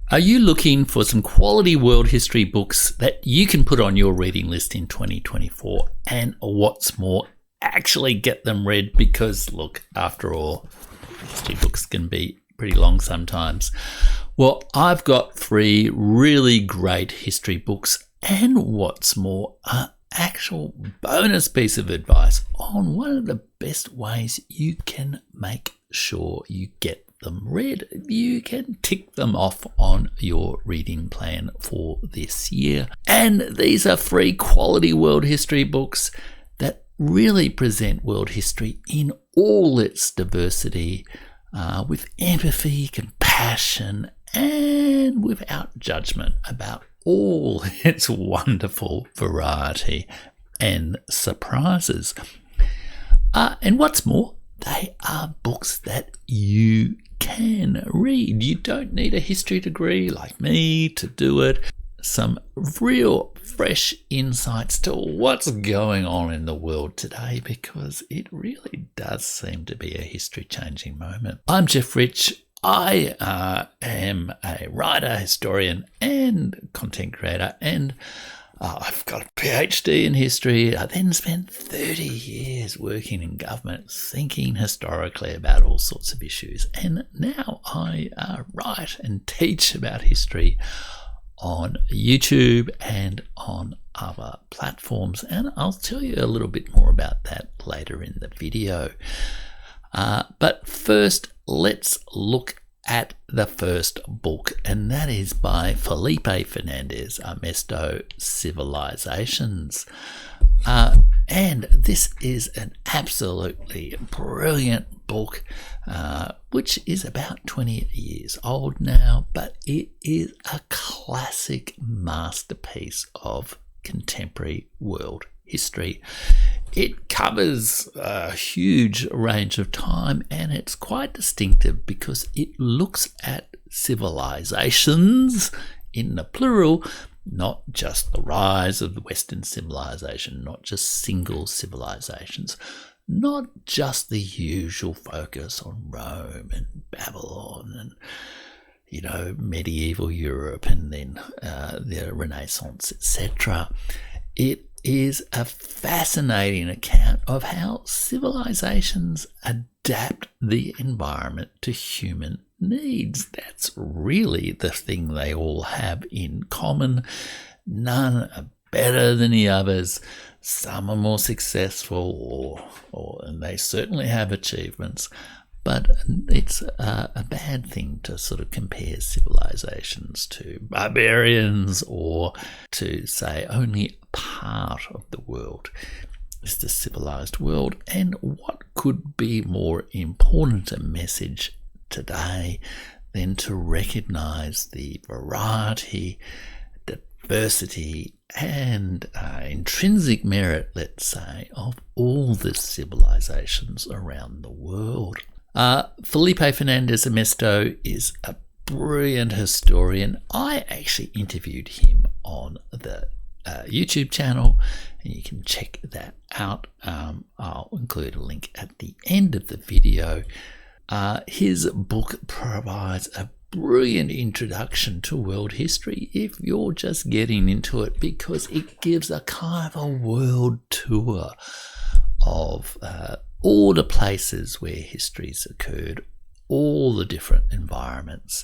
Are you looking for some quality world history books that you can put on your reading list in 2024? And what's more, actually get them read, because look, after all, history books can be pretty long sometimes. Well, I've got 3 really great history books, and what's more, an actual bonus piece of advice on one of the best ways you can make sure you get them read. You can tick them off on your reading plan for this year. And these are 3 quality world history books that really present world history in all its diversity, with empathy, compassion, and without judgment about all its wonderful variety and surprises. And what's more, they are books that you can read. You don't need a history degree like me to do it. Some real fresh insights to what's going on in the world today, because it really does seem to be a history-changing moment. I'm Jeff Rich. I am a writer, historian, and content creator, and I've got a PhD in history. I then spent 30 years working in government, thinking historically about all sorts of issues. And now I write and teach about history on YouTube and on other platforms. And I'll tell you a little bit more about that later in the video. But first, let's look at the first book, and that is by Felipe Fernandez Armesto, Civilizations. And this is an absolutely brilliant book, which is about 20 years old now, but it is a classic masterpiece of contemporary world history. It covers a huge range of time, and it's quite distinctive because it looks at civilizations in the plural, not just the rise of the Western civilization, not just single civilizations, not just the usual focus on Rome and Babylon and medieval Europe and then the Renaissance, etc. It is a fascinating account of how civilizations adapt the environment to human needs. That's really the thing they all have in common. None are better than the others. Some are more successful, and they certainly have achievements. But it's a bad thing to sort of compare civilizations to barbarians, or to say only part of the world is the civilized world. And what could be more important a message today than to recognize the variety, diversity, and intrinsic merit, let's say, of all the civilizations around the world. Felipe Fernandez Armesto is a brilliant historian. I actually interviewed him on the YouTube channel, and you can check that out. I'll include a link at the end of the video. His book provides a brilliant introduction to world history if you're just getting into it, because it gives a kind of a world tour of all the places where history's occurred, all the different environments,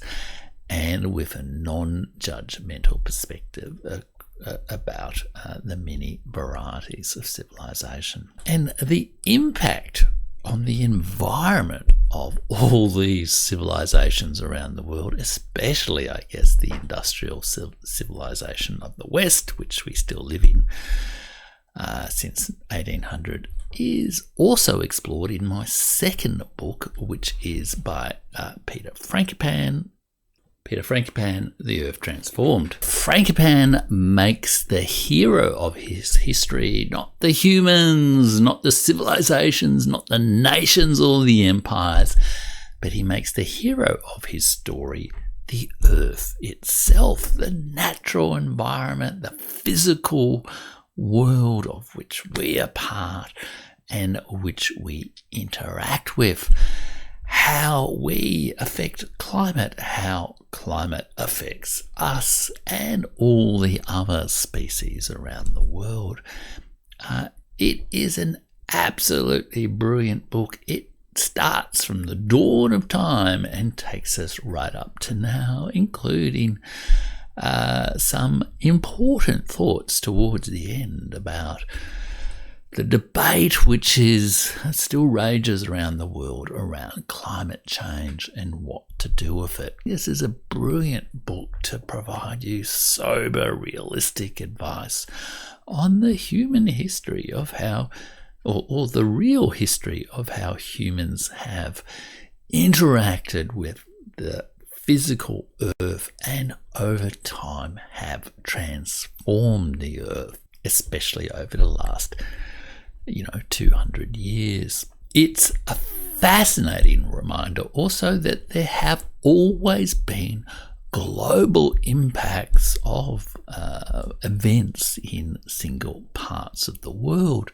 and with a non-judgmental perspective about the many varieties of civilization. And the impact on the environment of all these civilizations around the world, especially, I guess, the industrial civilization of the West, which we still live in since 1800, is also explored in my second book, which is by Peter Frankopan. Peter Frankopan, The Earth Transformed. Frankopan makes the hero of his history not the humans, not the civilizations, not the nations or the empires, but he makes the hero of his story the Earth itself, the natural environment, the physical world of which we are part and which we interact with. how we affect climate, how climate affects us and all the other species around the world. It is an absolutely brilliant book. It starts from the dawn of time and takes us right up to now, including some important thoughts towards the end about the debate which still rages around the world around climate change and what to do with it. This is a brilliant book to provide you sober, realistic advice on the human history of how, or the real history of how humans have interacted with the physical earth and over time have transformed the earth, especially over the last 200 years. It's a fascinating reminder also that there have always been global impacts of events in single parts of the world.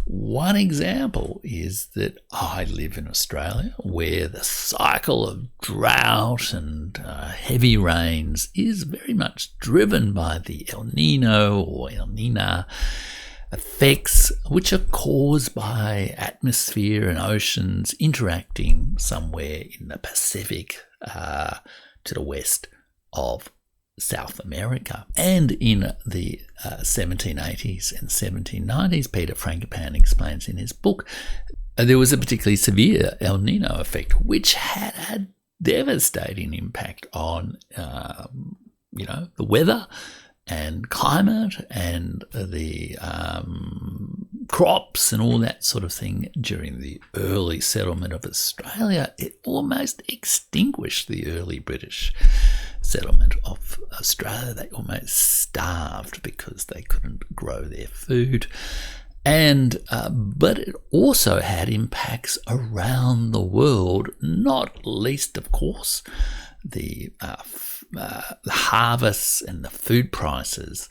One example is that I live in Australia, where the cycle of drought and heavy rains is very much driven by the El Nino or El Nina effects, which are caused by atmosphere and oceans interacting somewhere in the Pacific to the west of South America. And in the 1780s and 1790s, Peter Frankopan explains in his book, there was a particularly severe El Nino effect, which had a devastating impact on the weather and climate and the crops and all that sort of thing. During the early settlement of Australia, it almost extinguished the early British settlement of Australia. They almost starved because they couldn't grow their food. And but it also had impacts around the world, not least, of course, the harvests and the food prices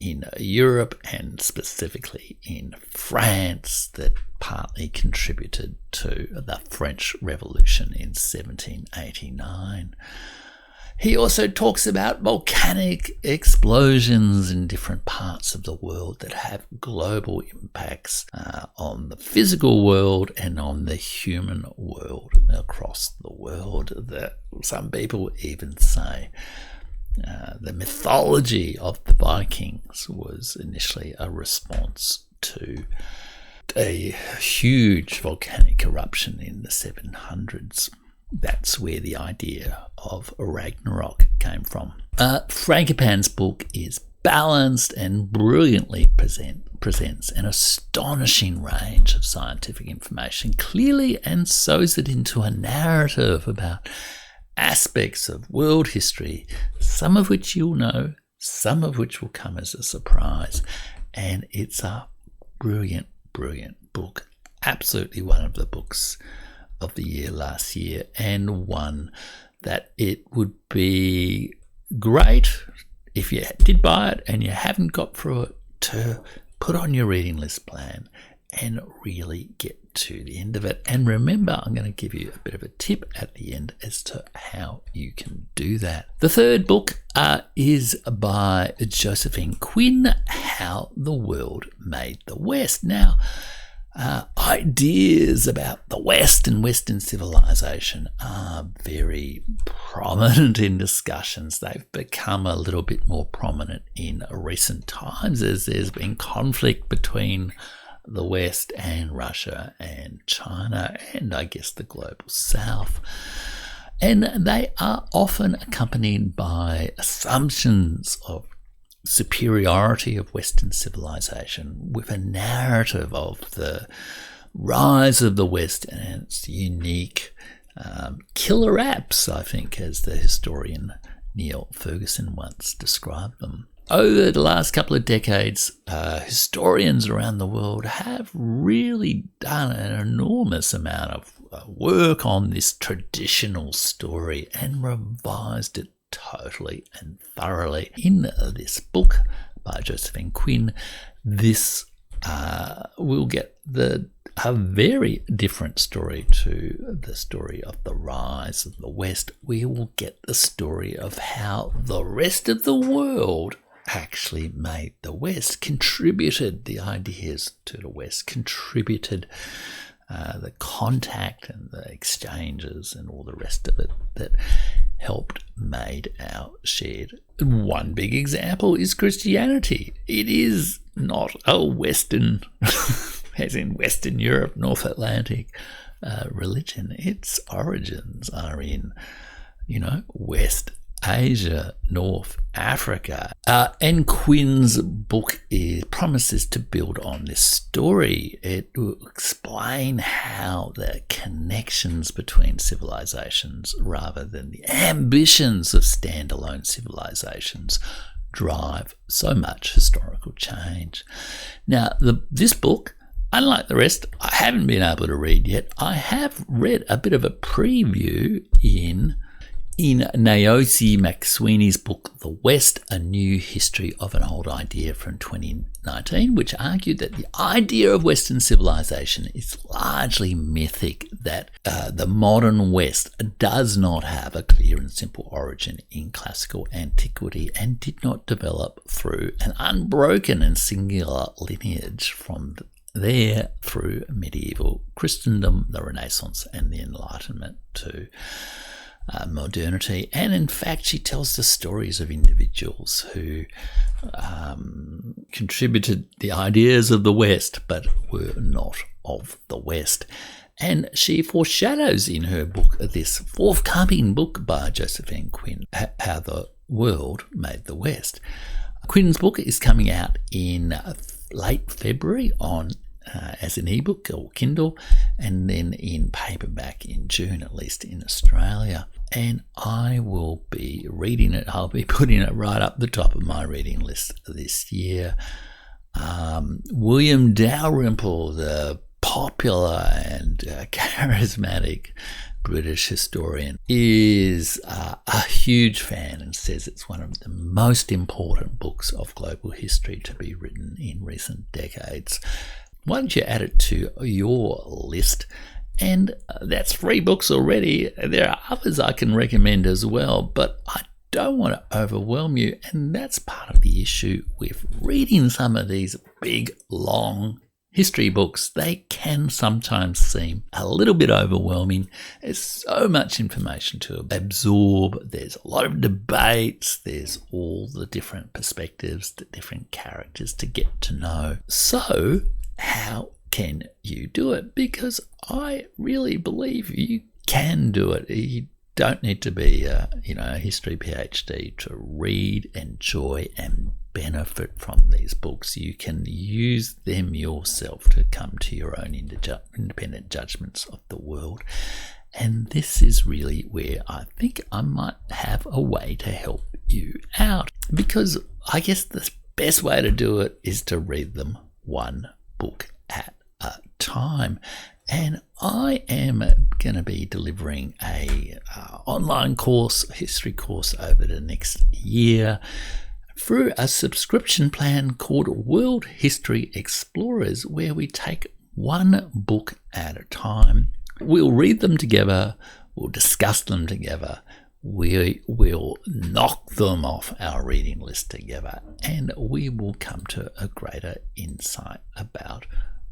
in Europe and specifically in France that partly contributed to the French Revolution in 1789. He also talks about volcanic explosions in different parts of the world that have global impacts on the physical world and on the human world across the world. That some people even say the mythology of the Vikings was initially a response to a huge volcanic eruption in the 700s. That's where the idea of Ragnarok came from. Frankopan's book is balanced and brilliantly presents an astonishing range of scientific information clearly and sews it into a narrative about aspects of world history, some of which you'll know, some of which will come as a surprise. And it's a brilliant, brilliant book. Absolutely one of the books of the year last year, and one that it would be great if you did buy it and you haven't got through it to put on your reading list plan and really get to the end of it. And remember, I'm going to give you a bit of a tip at the end as to how you can do that. The third book is by Josephine Quinn, How the World Made the West. Now, ideas about the West and Western civilization are very prominent in discussions. They've become a little bit more prominent in recent times as there's been conflict between the West and Russia and China and I guess the global South. And they are often accompanied by assumptions of superiority of Western civilization with a narrative of the rise of the West and its unique killer apps, I think, as the historian Neil Ferguson once described them. Over the last couple of decades, historians around the world have really done an enormous amount of work on this traditional story and revised it totally and thoroughly. In this book by Josephine Quinn, this will get the a very different story to the story of the rise of the West. We will get the story of how the rest of the world actually made the West, contributed the ideas to the West, contributed the contact and the exchanges and all the rest of it that helped made our shared. One big example is Christianity. It is not a Western, as in Western Europe, North Atlantic religion. Its origins are in, West Asia, North Africa. And Quinn's book promises to build on this story. It will explain how the connections between civilizations, rather than the ambitions of standalone civilizations, drive so much historical change. Now, this book, unlike the rest, I haven't been able to read yet. I have read a bit of a preview in Naosi McSweeney's book, The West, A New History of an Old Idea from 2019, which argued that the idea of Western civilization is largely mythic, that the modern West does not have a clear and simple origin in classical antiquity and did not develop through an unbroken and singular lineage from there through medieval Christendom, the Renaissance, and the Enlightenment to modernity. And in fact, she tells the stories of individuals who contributed the ideas of the West but were not of the West. And she foreshadows in her book, this forthcoming book by Josephine Quinn, How the World Made the West. Quinn's book is coming out in late February on as an ebook or Kindle, and then in paperback in June, at least in Australia. And I will be reading it. I'll be putting it right up the top of my reading list this year. William Dalrymple, the popular and charismatic British historian, is a huge fan and says it's one of the most important books of global history to be written in recent decades. Why don't you add it to your list? And that's 3 books already. There are others I can recommend as well, but I don't want to overwhelm you. And that's part of the issue with reading some of these big, long history books. They can sometimes seem a little bit overwhelming. There's so much information to absorb. There's a lot of debates. There's all the different perspectives, the different characters to get to know. So how can you do it? Because I really believe you can do it. You don't need to be a history PhD to read, enjoy, and benefit from these books. You can use them yourself to come to your own independent judgments of the world. And this is really where I think I might have a way to help you out, because I guess the best way to do it is to read them one book at a time. And I am going to be delivering a online course, history course, over the next year through a subscription plan called World History Explorers, where we take one book at a time. We'll read them together, we'll discuss them together, we will knock them off our reading list together, and we will come to a greater insight about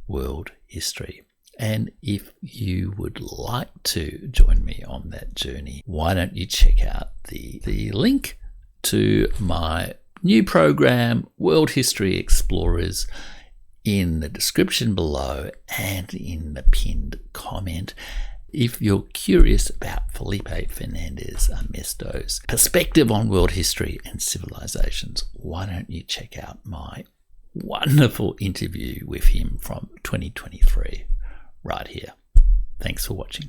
world history. And if you would like to join me on that journey, why don't you check out the link to my new program, World History Explorers, in the description below and in the pinned comment. If you're curious about Felipe Fernandez Armesto's perspective on world history and civilizations, why don't you check out my wonderful interview with him from 2023 right here. Thanks for watching.